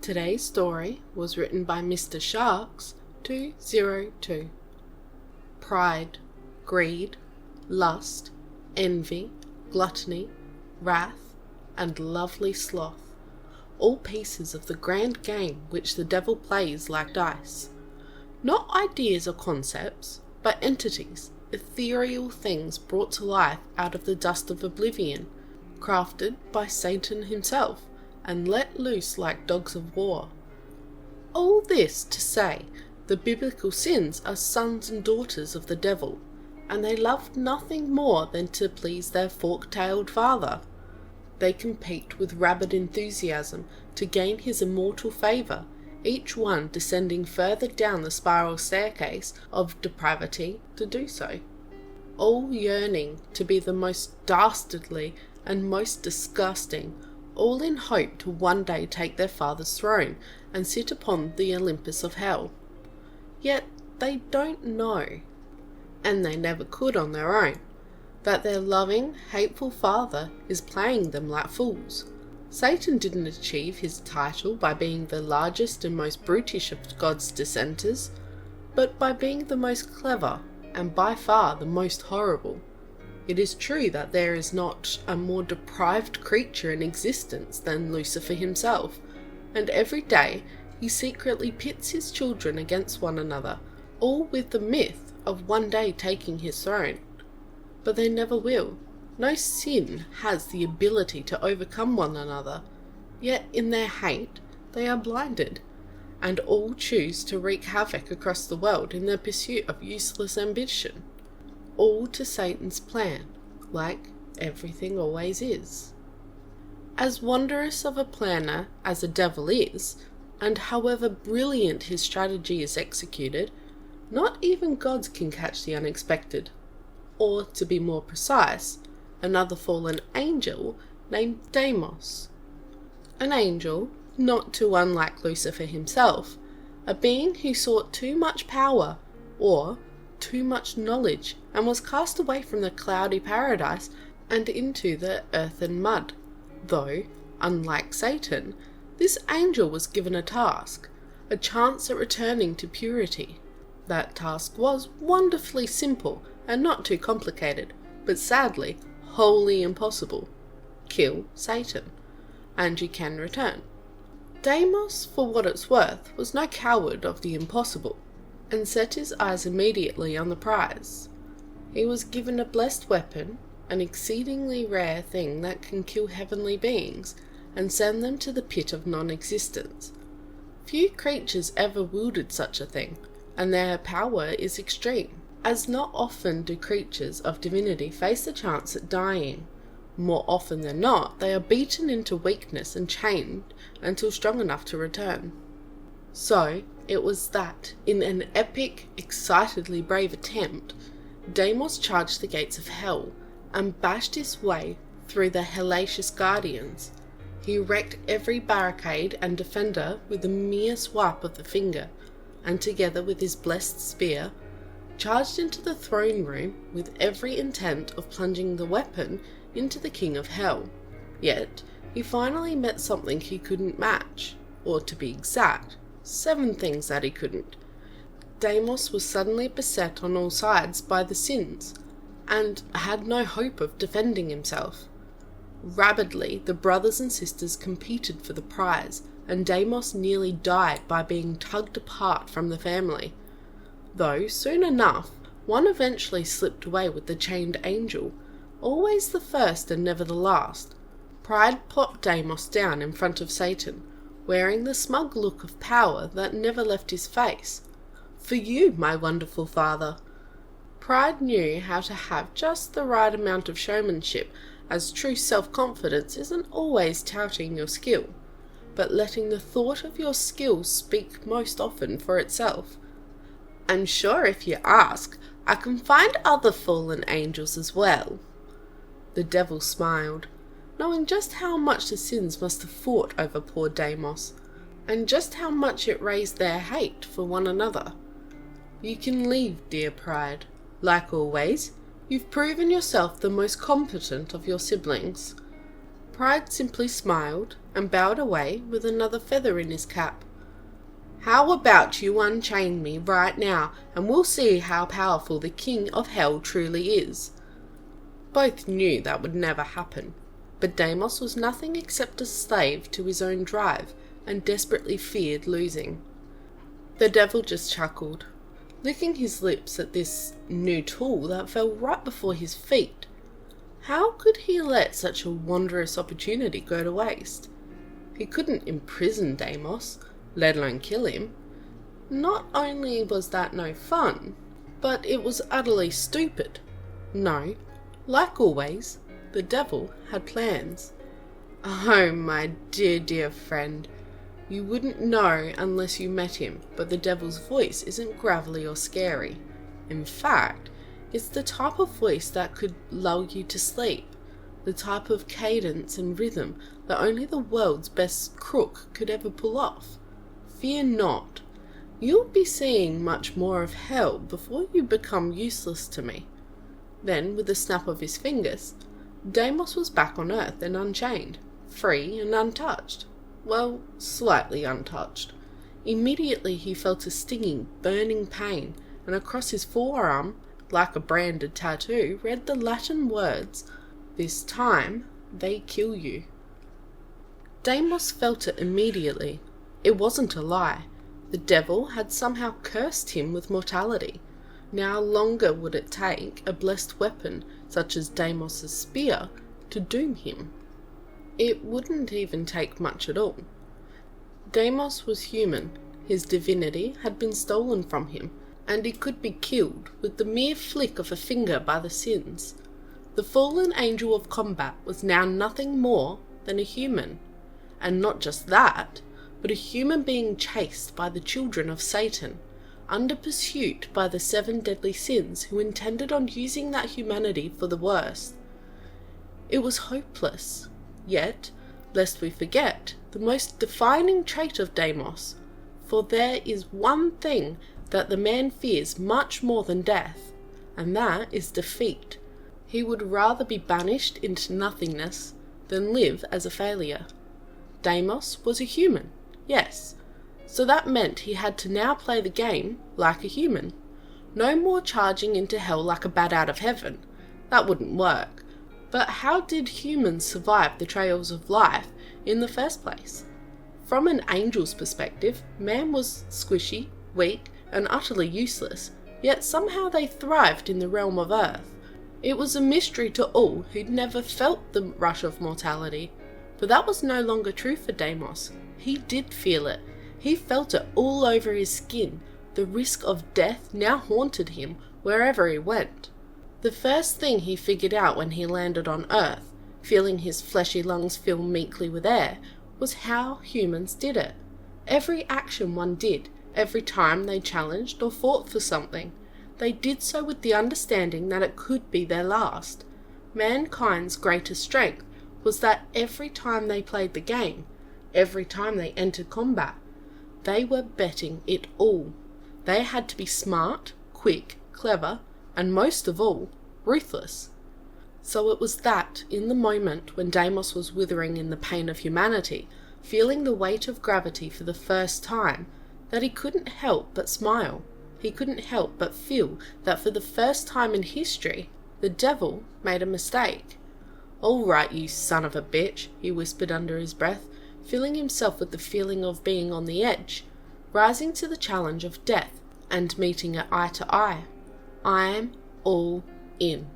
Today's story was written by Mr. Sharks 202. Pride, greed, lust, envy, gluttony, wrath, and lovely sloth, all pieces of the grand game which the devil plays like dice. Not ideas or concepts, but entities, ethereal things brought to life out of the dust of oblivion, crafted by Satan himself, and let loose like dogs of war. All this to say, the biblical sins are sons and daughters of the devil, and they love nothing more than to please their fork-tailed father. They compete with rabid enthusiasm to gain his immortal favour, each one descending further down the spiral staircase of depravity to do so, all yearning to be the most dastardly and most disgusting, all in hope to one day take their father's throne and sit upon the Olympus of hell. Yet they don't know, and they never could on their own, that their loving, hateful father is playing them like fools. Satan didn't achieve his title by being the largest and most brutish of God's dissenters, but by being the most clever, and by far the most horrible. It is true that there is not a more depraved creature in existence than Lucifer himself, and every day he secretly pits his children against one another, all with the myth of one day taking his throne. But they never will. No sin has the ability to overcome one another, yet in their hate they are blinded, and all choose to wreak havoc across the world in their pursuit of useless ambition. All to Satan's plan, like everything always is. As wondrous of a planner as the devil is, and however brilliant his strategy is executed, not even gods can catch the unexpected. Or, to be more precise, another fallen angel named Deimos. An angel, not too unlike Lucifer himself, a being who sought too much power, or too much knowledge, and was cast away from the cloudy paradise and into the earthen mud. Though, unlike Satan, this angel was given a task, a chance at returning to purity. That task was wonderfully simple and not too complicated, but sadly wholly impossible. Kill Satan, and you can return. Deimos, for what it's worth, was no coward of the impossible, and set his eyes immediately on the prize. He was given a blessed weapon, an exceedingly rare thing that can kill heavenly beings, and send them to the pit of non-existence. Few creatures ever wielded such a thing, and their power is extreme, as not often do creatures of divinity face the chance at dying. More often than not, they are beaten into weakness and chained until strong enough to return. So, it was that, in an epic, excitedly brave attempt, Deimos charged the gates of hell, and bashed his way through the hellacious guardians. He wrecked every barricade and defender with a mere swipe of the finger, and together with his blessed spear, charged into the throne room with every intent of plunging the weapon into the king of hell. Yet, he finally met something he couldn't match, or to be exact, 7 things that he couldn't. Deimos was suddenly beset on all sides by the sins, and had no hope of defending himself. Rabidly, the brothers and sisters competed for the prize, and Deimos nearly died by being tugged apart from the family. Though, soon enough, one eventually slipped away with the chained angel, always the first and never the last. Pride plopped Deimos down in front of Satan, wearing the smug look of power that never left his face. "For you, my wonderful father." Pride knew how to have just the right amount of showmanship, as true self-confidence isn't always touting your skill, but letting the thought of your skill speak most often for itself. "I'm sure if you ask, I can find other fallen angels as well." The devil smiled, knowing just how much the sins must have fought over poor Deimos, and just how much it raised their hate for one another. "You can leave, dear Pride. Like always, you've proven yourself the most competent of your siblings." Pride simply smiled and bowed away with another feather in his cap. How about you unchain me right now, and we'll see how powerful the King of Hell truly is. Both knew that would never happen, but Deimos was nothing except a slave to his own drive and desperately feared losing. The devil just chuckled, licking his lips at this new tool that fell right before his feet. How could he let such a wondrous opportunity go to waste? He couldn't imprison Deimos, let alone kill him. Not only was that no fun, but it was utterly stupid. No, like always, the devil had plans. Oh, my dear friend, you wouldn't know unless you met him, but the devil's voice isn't gravelly or scary. In fact, it's the type of voice that could lull you to sleep, the type of cadence and rhythm that only the world's best crook could ever pull off. Fear not. You'll be seeing much more of hell before you become useless to me. Then, with a snap of his fingers, Deimos was back on Earth and unchained, free and untouched. Well, slightly untouched. Immediately he felt a stinging, burning pain, and across his forearm, like a branded tattoo, read the Latin words, "This time they kill you." Deimos felt it immediately. It wasn't a lie. The devil had somehow cursed him with mortality. Now longer would it take a blessed weapon, such as Deimos's spear, to doom him. It wouldn't even take much at all. Deimos was human. His divinity had been stolen from him, and he could be killed with the mere flick of a finger by the sins. The fallen angel of combat was now nothing more than a human. And not just that, but a human being chased by the children of Satan, under pursuit by the 7 deadly sins who intended on using that humanity for the worst. It was hopeless. Yet, lest we forget, the most defining trait of Deimos, for there is one thing that the man fears much more than death, and that is defeat. He would rather be banished into nothingness than live as a failure. Deimos was a human, yes, so that meant he had to now play the game like a human. No more charging into hell like a bat out of heaven. That wouldn't work. But how did humans survive the trails of life in the first place? From an angel's perspective, man was squishy, weak, and utterly useless, yet somehow they thrived in the realm of earth. It was a mystery to all who'd never felt the rush of mortality. But that was no longer true for Deimos. He did feel it. He felt it all over his skin. The risk of death now haunted him wherever he went. The first thing he figured out when he landed on Earth, feeling his fleshy lungs fill meekly with air, was how humans did it. Every action one did, every time they challenged or fought for something, they did so with the understanding that it could be their last. Mankind's greatest strength was that every time they played the game, every time they entered combat, they were betting it all. They had to be smart, quick, clever, and most of all, ruthless. So it was that, in the moment when Deimos was withering in the pain of humanity, feeling the weight of gravity for the first time, that he couldn't help but smile. He couldn't help but feel that for the first time in history, the devil made a mistake. "All right, you son of a bitch," he whispered under his breath, filling himself with the feeling of being on the edge, rising to the challenge of death and meeting it eye to eye. "I'm all in."